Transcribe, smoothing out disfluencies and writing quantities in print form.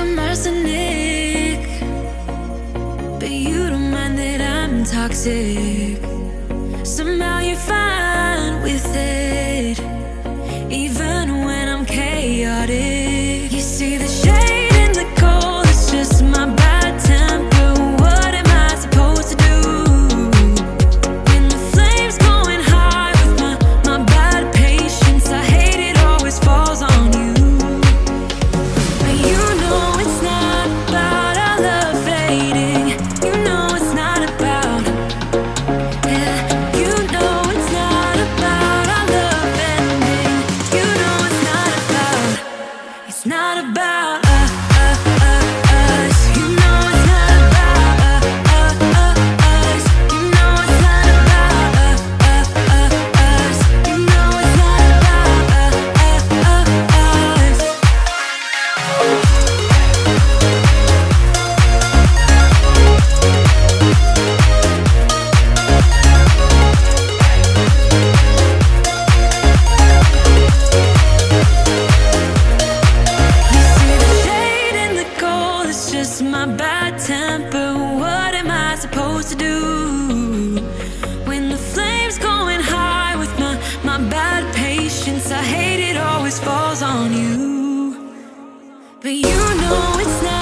I'm arsenic, but you don't mind that I'm toxic. Somehow you're fine with it, even when I'm chaotic. You see the shade in the cold, it's just my bad temper. What am I supposed to do when the flame's going high with my bad patience? I hate it always falls on you. But you know it's not about our love fading. You know it's not about, yeah. You know it's not about our love ending. You know it's not about, it's not about us. You know it's not about us. You know it's not about us. You know it's not about us. You see the shade in the cold, it's just my bad temper. What am I supposed to do when the flame's going high with my bad patience? I hate it always falls on you. But you know it's not